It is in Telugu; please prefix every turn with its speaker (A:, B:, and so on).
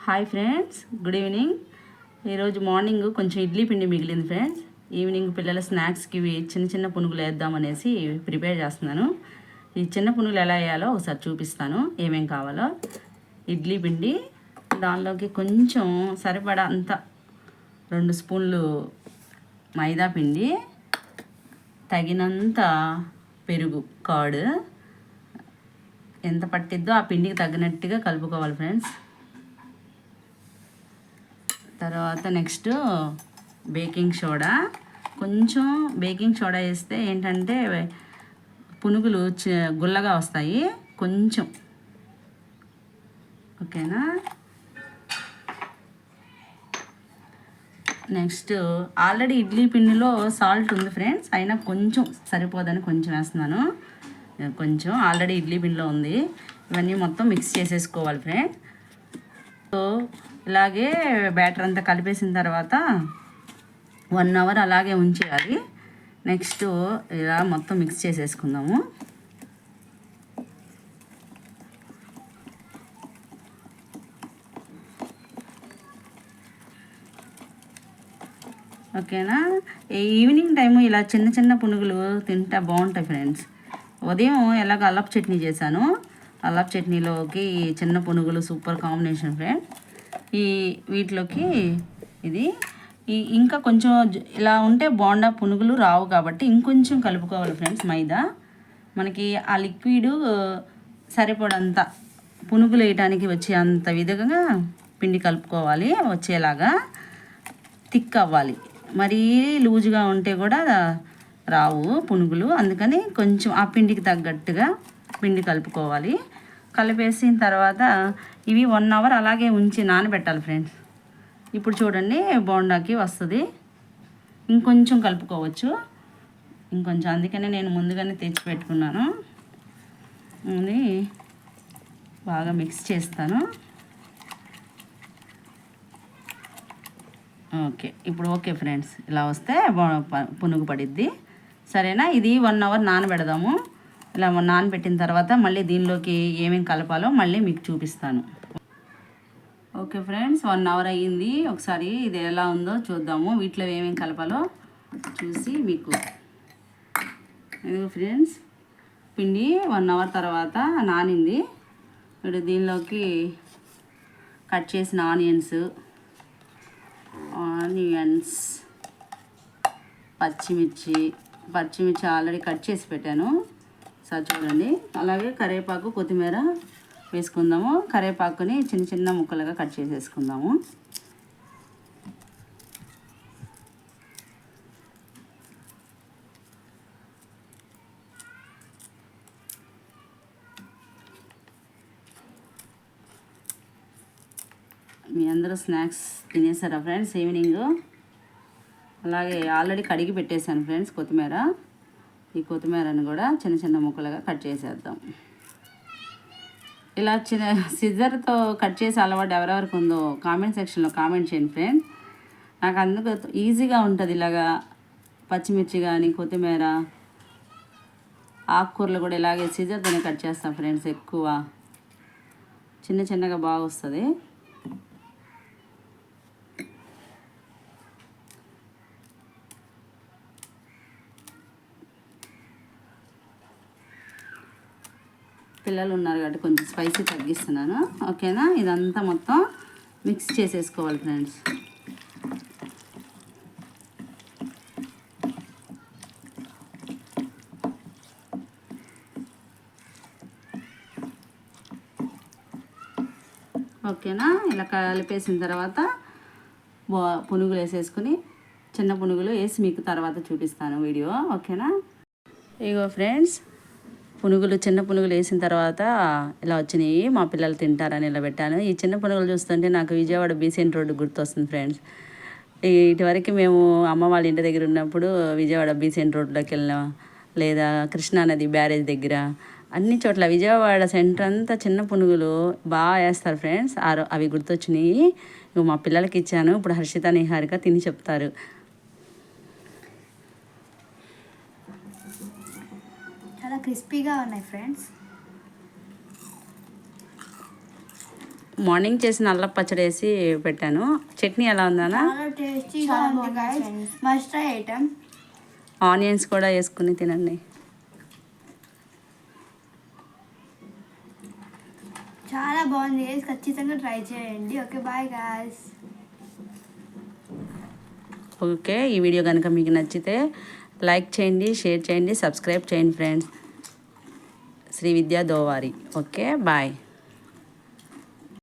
A: Hi friends, good evening. ఈరోజు మార్నింగ్ కొంచెం ఇడ్లీ పిండి మిగిలింది ఫ్రెండ్స్. ఈవినింగ్ పిల్లల స్నాక్స్కి చిన్న చిన్న పునుగులు వేద్దామనేసి ప్రిపేర్ చేస్తున్నాను. ఈ చిన్న పునుగులు ఎలా వేయాలో ఒకసారి చూపిస్తాను. ఏమేం కావాలో ఇడ్లీ పిండి, దానిలోకి కొంచెం సరిపడా అంత 2 స్పూన్లు మైదా పిండి, తగినంత పెరుగు కర్డ్, ఎంత పట్టిద్దో ఆ పిండికి తగినట్టుగా కలుపుకోవాలి ఫ్రెండ్స్. తర్వాత నెక్స్ట్ బేకింగ్ సోడా, కొంచెం బేకింగ్ సోడా వేస్తే ఏంటంటే పునుగులు గుల్లగా వస్తాయి కొంచెం, ఓకేనా. నెక్స్ట్ ఆల్రెడీ ఇడ్లీ పిండిలో సాల్ట్ ఉంది ఫ్రెండ్స్, అయినా కొంచెం సరిపోదని కొంచెం వేస్తున్నాను. కొంచెం ఆల్రెడీ ఇడ్లీ పిండిలో ఉంది. ఇవన్నీ మొత్తం మిక్స్ చేసేసుకోవాలి ఫ్రెండ్స్. సో ఇలాగే బ్యాటర్ అంతా కలిపేసిన తర్వాత 1 అవర్ అలాగే ఉంచేయాలి. నెక్స్ట్ ఇలా మొత్తం మిక్స్ చేసేసుకుందాము. ఓకేనా. ఈవినింగ్ టైము ఇలా చిన్న చిన్న పునుగులు తింటా బాగుంటాయి ఫ్రెండ్స్. ఉదయం ఎలాగ అల్లపు చట్నీ చేశాను, అల్లపు చట్నీలోకి చిన్న పునుగులు సూపర్ కాంబినేషన్ ఫ్రెండ్స్. వీటిలోకి ఇది ఇంకా కొంచెం ఇలా ఉంటే బోండా పునుగులు రావు కాబట్టి ఇంకొంచెం కలుపుకోవాలి ఫ్రెండ్స్. మైదా మనకి ఆ లిక్విడ్ సరిపడంత పునుగులు వేయడానికి వచ్చే అంత విధంగా పిండి కలుపుకోవాలి, వచ్చేలాగా థిక్ అవ్వాలి. మరీ లూజుగా ఉంటే కూడా రావు పునుగులు, అందుకని కొంచెం ఆ పిండికి తగ్గట్టుగా పిండి కలుపుకోవాలి. కలిపేసిన తర్వాత ఇవి 1 అవర్ అలాగే ఉంచి నానబెట్టాలి ఫ్రెండ్స్. ఇప్పుడు చూడండి బోండాకి వస్తుంది. ఇంకొంచెం కలుపుకోవచ్చు, ఇంకొంచెం, అందుకనే నేను ముందుగానే తెచ్చి పెట్టుకున్నాను. అది బాగా మిక్స్ చేస్తాను. ఓకే, ఇప్పుడు ఓకే ఫ్రెండ్స్, ఇలా వస్తే పునుగు పడిద్ది. సరేనా. ఇది 1 అవర్ నానబెడదాము. ఇలా నానబెట్టిన తర్వాత మళ్ళీ దీనిలోకి ఏమేమి కలపాలో మళ్ళీ మీకు చూపిస్తాను. ఓకే ఫ్రెండ్స్, 1 అవర్ అయ్యింది. ఒకసారి ఇది ఎలా ఉందో చూద్దాము. వీటిలో ఏమేమి కలపాలో చూసి మీకు. ఇది ఫ్రెండ్స్ పిండి 1 అవర్ తర్వాత నానింది. ఇప్పుడు దీనిలోకి కట్ చేసిన ఆనియన్స్, పచ్చిమిర్చి ఆల్రెడీ కట్ చేసి పెట్టాను, సార్ చూడండి. అలాగే కరివేపాకు, కొత్తిమీర వేసుకుందాము. కరివేపాకుని చిన్న చిన్న ముక్కలుగా కట్ చేసేసుకుందాము. మీ అందరూ స్నాక్స్ తినేసారా ఫ్రెండ్స్ ఈవినింగ్? అలాగే ఆల్రెడీ కడిగి పెట్టేశాను ఫ్రెండ్స్ కొత్తిమీర. ఈ కొత్తిమీరని కూడా చిన్న చిన్న ముక్కలుగా కట్ చేసేద్దాం. ఇలా సిజర్తో కట్ చేసి అలవాటు ఎవరెవరికి ఉందో కామెంట్ సెక్షన్లో కామెంట్ చేయండి ఫ్రెండ్స్. నాకు అందుకు ఈజీగా ఉంటుంది. ఇలాగా పచ్చిమిర్చి కానీ కొత్తిమీర, ఆకుకూరలు కూడా ఇలాగే సిజర్తోనే కట్ చేస్తాం ఫ్రెండ్స్. ఎక్కువ చిన్న చిన్నగా బాగా వస్తుంది. పిల్లలు ఉన్నారు కాబట్టి కొంచెం స్పైసీ తగ్గిస్తున్నాను, ఓకేనా. ఇదంతా మొత్తం మిక్స్ చేసేసుకోవాలి ఫ్రెండ్స్. ఓకేనా. ఇలా కలిపేసిన తర్వాత పునుగులు వేసేసుకుని చిన్న పునుగులు వేసి మీకు తర్వాత చూపిస్తాను వీడియో, ఓకేనా. ఇగో ఫ్రెండ్స్, పునుగులు చిన్న పునుగులు వేసిన తర్వాత ఇలా వచ్చినాయి. మా పిల్లలు తింటారని ఇలా పెట్టాను. ఈ చిన్న పునుగులు చూస్తుంటే నాకు విజయవాడ బీసెంట్ రోడ్డు గుర్తొస్తుంది ఫ్రెండ్స్. ఇటువరకు మేము అమ్మ వాళ్ళ ఇంటి దగ్గర ఉన్నప్పుడు విజయవాడ బీసెంట్ రోడ్లోకి వెళ్ళినాం, లేదా కృష్ణానది బ్యారేజ్ దగ్గర, అన్ని చోట్ల విజయవాడ సెంటర్ అంతా చిన్న పునుగులు బాగా వేస్తారు ఫ్రెండ్స్. అవి గుర్తొచ్చినాయి. మా పిల్లలకి ఇచ్చాను. ఇప్పుడు హర్షిత, నిహారిక తిని చెప్తారు.
B: చాలా క్రిస్పీగా ఉన్నాయి ఫ్రెండ్స్.
A: మార్నింగ్ చేసిన అల్లం పచ్చడి వేసి పెట్టాను. చట్నీ ఎలా ఉందన్నా?
B: చాలా టేస్టీగా ఉంది guys, must try item.
A: Onions కూడా వేసుకుని తినండి.
B: చాలా బాగుంది గైస్, ఖచ్చితంగా ట్రై చేయండి. Okay bye guys.
A: ఓకే, ఈ వీడియో కనుక మీకు నచ్చితే లైక్ చేయండి, షేర్ చేయండి, సబ్స్క్రైబ్ చేయండి ఫ్రెండ్స్. శ్రీ విద్యా దోవారి. Okay bye.